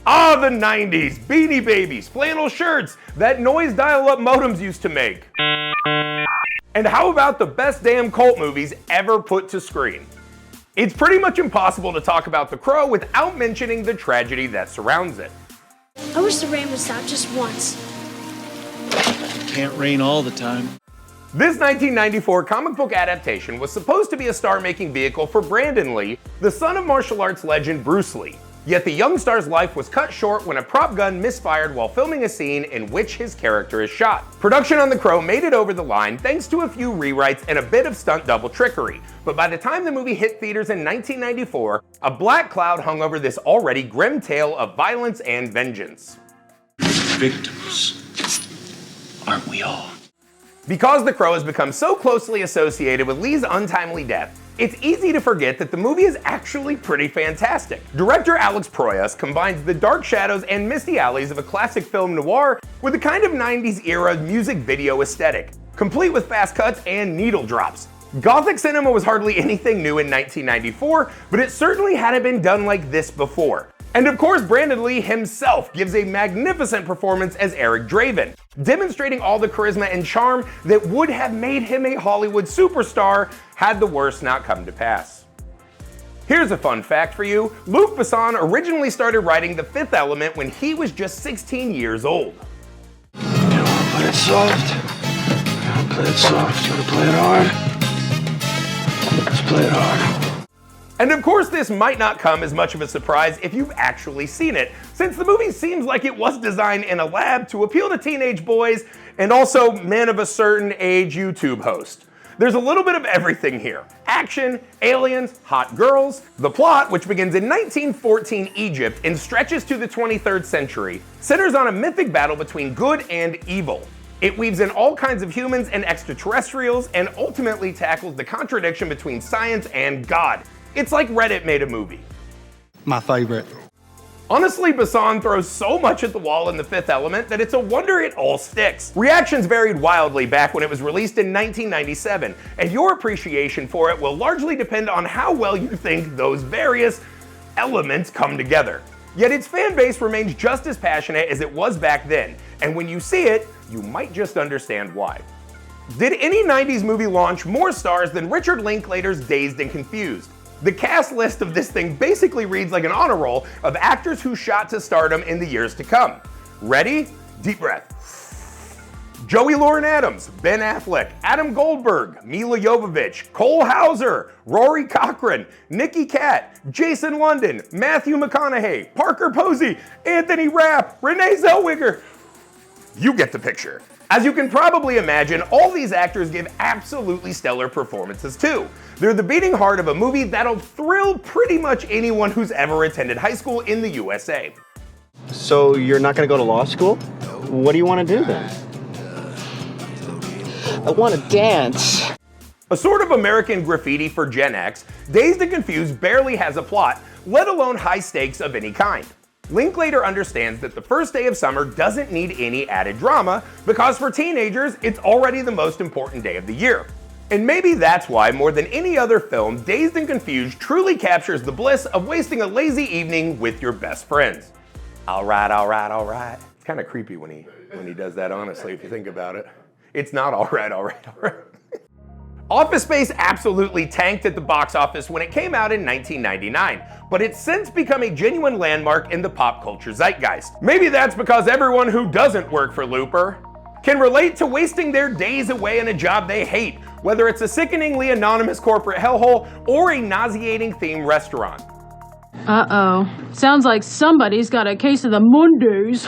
Ah, the 90s, Beanie Babies, flannel shirts, that noise dial-up modems used to make. And how about the best damn cult movies ever put to screen? It's pretty much impossible to talk about The Crow without mentioning the tragedy that surrounds it. I wish the rain would stop just once. Can't rain all the time. This 1994 comic book adaptation was supposed to be a star-making vehicle for Brandon Lee, the son of martial arts legend Bruce Lee. Yet the young star's life was cut short when a prop gun misfired while filming a scene in which his character is shot. Production on The Crow made it over the line thanks to a few rewrites and a bit of stunt double trickery, but by the time the movie hit theaters in 1994, a black cloud hung over this already grim tale of violence and vengeance. Victims, aren't we all? Because The Crow has become so closely associated with Lee's untimely death, it's easy to forget that the movie is actually pretty fantastic. Director Alex Proyas combines the dark shadows and misty alleys of a classic film noir with a kind of 90s era music video aesthetic, complete with fast cuts and needle drops. Gothic cinema was hardly anything new in 1994, but it certainly hadn't been done like this before. And of course, Brandon Lee himself gives a magnificent performance as Eric Draven, demonstrating all the charisma and charm that would have made him a Hollywood superstar had the worst not come to pass. Here's a fun fact for you. Luc Besson originally started writing The Fifth Element when he was just 16 years old. You don't want to play it soft. You don't play it soft. You want to play it hard. Let's play it hard. And of course, this might not come as much of a surprise if you've actually seen it, since the movie seems like it was designed in a lab to appeal to teenage boys and also men of a certain age YouTube host. There's a little bit of everything here. Action, aliens, hot girls. The plot, which begins in 1914 Egypt and stretches to the 23rd century, centers on a mythic battle between good and evil. It weaves in all kinds of humans and extraterrestrials and ultimately tackles the contradiction between science and God. It's like Reddit made a movie. My favorite. Honestly, Besson throws so much at the wall in The Fifth Element that it's a wonder it all sticks. Reactions varied wildly back when it was released in 1997, and your appreciation for it will largely depend on how well you think those various elements come together. Yet its fan base remains just as passionate as it was back then, and when you see it, you might just understand why. Did any 90s movie launch more stars than Richard Linklater's Dazed and Confused? The cast list of this thing basically reads like an honor roll of actors who shot to stardom in the years to come. Ready? Deep breath. Joey Lauren Adams, Ben Affleck, Adam Goldberg, Mila Jovovich, Cole Hauser, Rory Cochrane, Nicky Katt, Jason London, Matthew McConaughey, Parker Posey, Anthony Rapp, Renee Zellweger. You get the picture. As you can probably imagine, all these actors give absolutely stellar performances too. They're the beating heart of a movie that'll thrill pretty much anyone who's ever attended high school in the USA. So you're not going to go to law school? What do you want to do then? I want to dance. A sort of American Graffiti for Gen X, Dazed and Confused barely has a plot, let alone high stakes of any kind. Linklater understands that the first day of summer doesn't need any added drama because for teenagers, it's already the most important day of the year. And maybe that's why, more than any other film, Dazed and Confused truly captures the bliss of wasting a lazy evening with your best friends. All right, all right, all right. It's kind of creepy when he does that, honestly, if you think about it. It's not all right, all right, all right. Office Space absolutely tanked at the box office when it came out in 1999, but it's since become a genuine landmark in the pop culture zeitgeist. Maybe that's because everyone who doesn't work for Looper can relate to wasting their days away in a job they hate, whether it's a sickeningly anonymous corporate hellhole or a nauseating themed restaurant. Uh-oh. Sounds like somebody's got a case of the Mondays.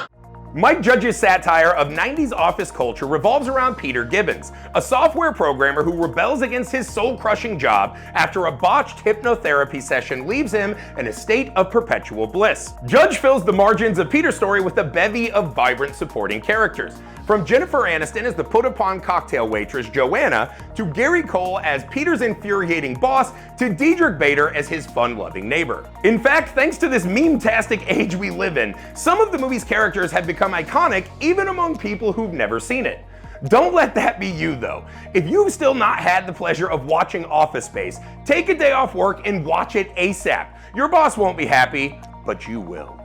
Mike Judge's satire of 90s office culture revolves around Peter Gibbons, a software programmer who rebels against his soul-crushing job after a botched hypnotherapy session leaves him in a state of perpetual bliss. Judge fills the margins of Peter's story with a bevy of vibrant supporting characters, from Jennifer Aniston as the put-upon cocktail waitress Joanna, to Gary Cole as Peter's infuriating boss, to Diedrich Bader as his fun-loving neighbor. In fact, thanks to this meme-tastic age we live in, some of the movie's characters have become iconic even among people who've never seen it. Don't let that be you though. If you've still not had the pleasure of watching Office Space, take a day off work and watch it ASAP. Your boss won't be happy, but you will.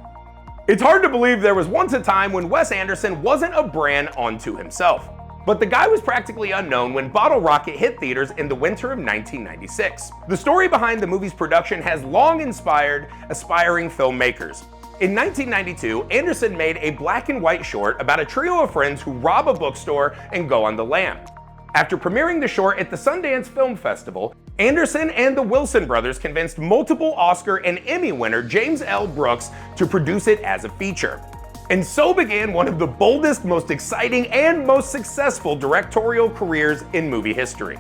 It's hard to believe there was once a time when Wes Anderson wasn't a brand unto himself. But the guy was practically unknown when Bottle Rocket hit theaters in the winter of 1996. The story behind the movie's production has long inspired aspiring filmmakers. In 1992, Anderson made a black and white short about a trio of friends who rob a bookstore and go on the lam. After premiering the short at the Sundance Film Festival, Anderson and the Wilson brothers convinced multiple Oscar and Emmy winner James L. Brooks to produce it as a feature. And so began one of the boldest, most exciting, and most successful directorial careers in movie history.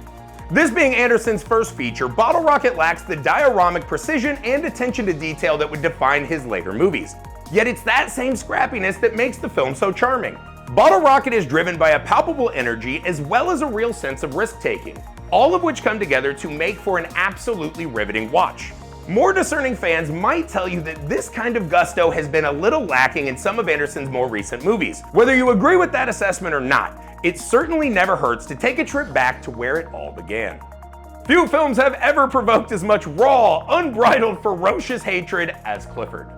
This being Anderson's first feature, Bottle Rocket lacks the dioramic precision and attention to detail that would define his later movies. Yet it's that same scrappiness that makes the film so charming. Bottle Rocket is driven by a palpable energy as well as a real sense of risk-taking, all of which come together to make for an absolutely riveting watch. More discerning fans might tell you that this kind of gusto has been a little lacking in some of Anderson's more recent movies. Whether you agree with that assessment or not, it certainly never hurts to take a trip back to where it all began. Few films have ever provoked as much raw, unbridled, ferocious hatred as Clifford.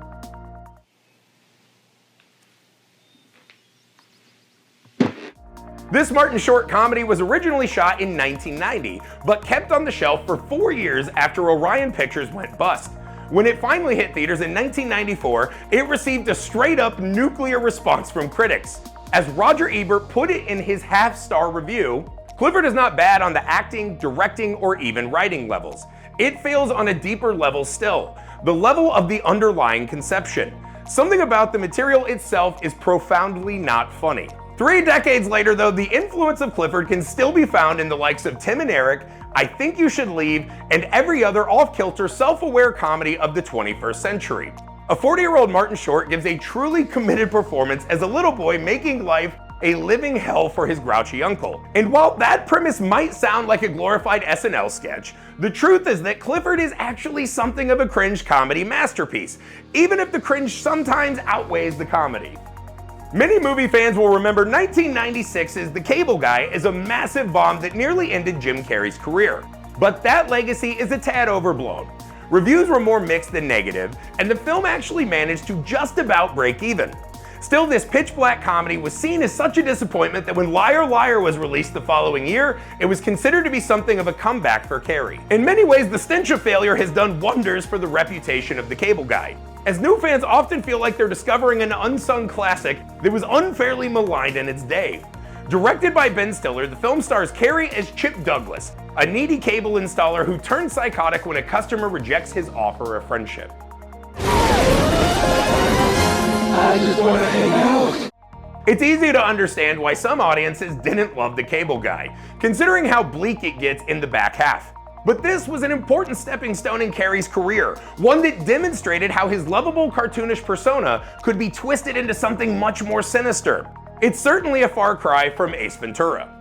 This Martin Short comedy was originally shot in 1990, but kept on the shelf for 4 years after Orion Pictures went bust. When it finally hit theaters in 1994, it received a straight-up nuclear response from critics. As Roger Ebert put it in his half-star review, Clifford is not bad on the acting, directing, or even writing levels. It fails on a deeper level still, the level of the underlying conception. Something about the material itself is profoundly not funny. 3 decades later, though, the influence of Clifford can still be found in the likes of Tim and Eric, I Think You Should Leave, and every other off-kilter, self-aware comedy of the 21st century. A 40-year-old Martin Short gives a truly committed performance as a little boy making life a living hell for his grouchy uncle. And while that premise might sound like a glorified SNL sketch, the truth is that Clifford is actually something of a cringe comedy masterpiece, even if the cringe sometimes outweighs the comedy. Many movie fans will remember 1996's The Cable Guy as a massive bomb that nearly ended Jim Carrey's career. But that legacy is a tad overblown. Reviews were more mixed than negative, and the film actually managed to just about break even. Still, this pitch-black comedy was seen as such a disappointment that when Liar Liar was released the following year, it was considered to be something of a comeback for Carrey. In many ways, the stench of failure has done wonders for the reputation of The Cable Guy, as new fans often feel like they're discovering an unsung classic that was unfairly maligned in its day. Directed by Ben Stiller, the film stars Carrey as Chip Douglas, a needy cable installer who turns psychotic when a customer rejects his offer of friendship. I just want to hang out. It's easy to understand why some audiences didn't love The Cable Guy, considering how bleak it gets in the back half. But this was an important stepping stone in Carrey's career, one that demonstrated how his lovable cartoonish persona could be twisted into something much more sinister. It's certainly a far cry from Ace Ventura.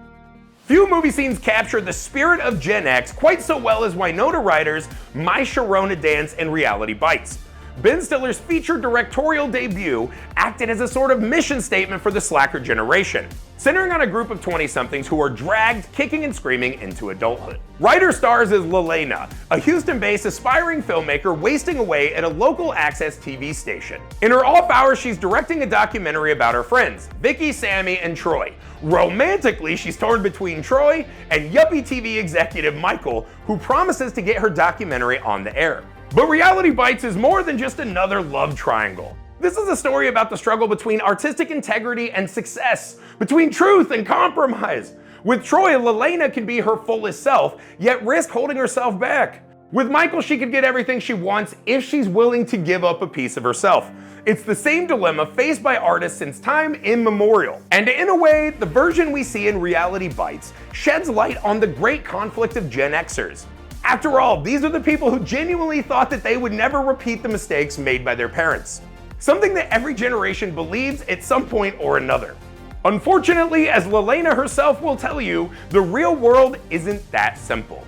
Few movie scenes capture the spirit of Gen X quite so well as Winona Ryder's My Sharona Dance and Reality Bites. Ben Stiller's feature directorial debut acted as a sort of mission statement for the slacker generation, centering on a group of 20-somethings who are dragged kicking and screaming into adulthood. Ryder stars as Lelena, a Houston-based aspiring filmmaker wasting away at a local access TV station. In her off hours, she's directing a documentary about her friends, Vicky, Sammy, and Troy. Romantically, she's torn between Troy and yuppie TV executive Michael, who promises to get her documentary on the air. But Reality Bites is more than just another love triangle. This is a story about the struggle between artistic integrity and success, between truth and compromise. With Troy, Lelena can be her fullest self, yet risk holding herself back. With Michael, she could get everything she wants if she's willing to give up a piece of herself. It's the same dilemma faced by artists since time immemorial. And in a way, the version we see in Reality Bites sheds light on the great conflict of Gen Xers. After all, these are the people who genuinely thought that they would never repeat the mistakes made by their parents. Something that every generation believes at some point or another. Unfortunately, as Lelena herself will tell you, the real world isn't that simple.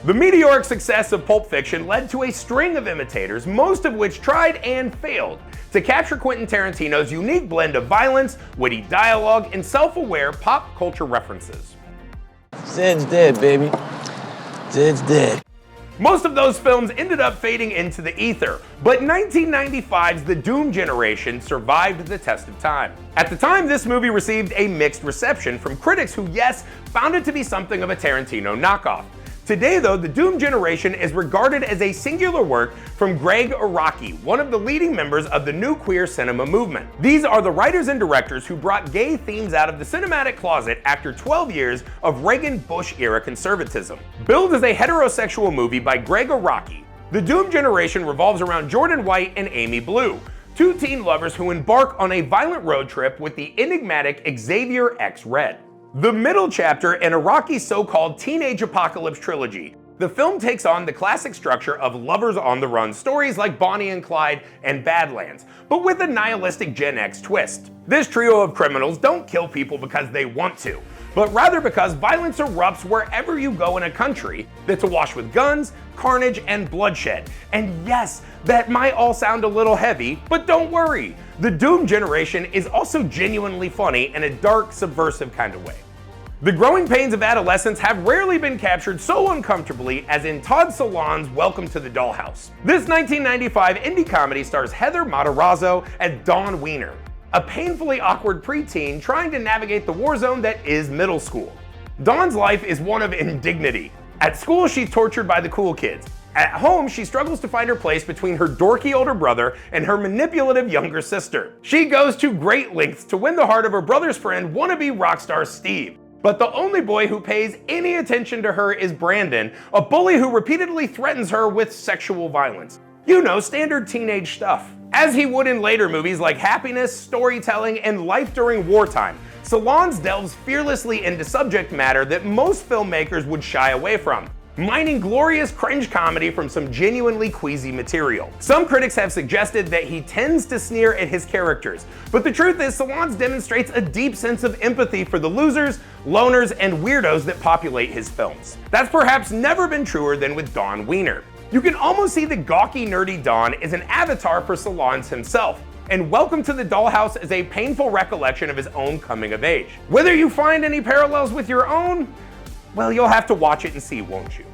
The meteoric success of Pulp Fiction led to a string of imitators, most of which tried and failed to capture Quentin Tarantino's unique blend of violence, witty dialogue, and self-aware pop culture references. Zed's dead, baby. Zed's dead. Most of those films ended up fading into the ether, but 1995's The Doom Generation survived the test of time. At the time, this movie received a mixed reception from critics who, yes, found it to be something of a Tarantino knockoff. Today, though, The Doom Generation is regarded as a singular work from Gregg Araki, one of the leading members of the new queer cinema movement. These are the writers and directors who brought gay themes out of the cinematic closet after 12 years of Reagan-Bush-era conservatism. Billed as a heterosexual movie by Gregg Araki, The Doom Generation revolves around Jordan White and Amy Blue, two teen lovers who embark on a violent road trip with the enigmatic Xavier X Red. The middle chapter in Araki's so-called teenage apocalypse trilogy, the film takes on the classic structure of lovers on the run stories like Bonnie and Clyde and Badlands, but with a nihilistic Gen X twist. This trio of criminals don't kill people because they want to, but rather because violence erupts wherever you go in a country that's awash with guns, carnage, and bloodshed. And yes, that might all sound a little heavy, but don't worry. The Doom Generation is also genuinely funny in a dark, subversive kind of way. The growing pains of adolescence have rarely been captured so uncomfortably as in Todd Solondz' Welcome to the Dollhouse. This 1995 indie comedy stars Heather Matarazzo as Dawn Wiener, a painfully awkward preteen trying to navigate the war zone that is middle school. Dawn's life is one of indignity. At school, she's tortured by the cool kids. At home, she struggles to find her place between her dorky older brother and her manipulative younger sister. She goes to great lengths to win the heart of her brother's friend, wannabe rock star Steve. But the only boy who pays any attention to her is Brandon, a bully who repeatedly threatens her with sexual violence. You know, standard teenage stuff. As he would in later movies like Happiness, Storytelling, and Life During Wartime, Solondz delves fearlessly into subject matter that most filmmakers would shy away from, mining glorious cringe comedy from some genuinely queasy material. Some critics have suggested that he tends to sneer at his characters, but the truth is Solondz demonstrates a deep sense of empathy for the losers, loners, and weirdos that populate his films. That's perhaps never been truer than with Dawn Wiener. You can almost see the gawky, nerdy Dawn as an avatar for Solondz himself, and Welcome to the Dollhouse is a painful recollection of his own coming of age. Whether you find any parallels with your own, well, you'll have to watch it and see, won't you?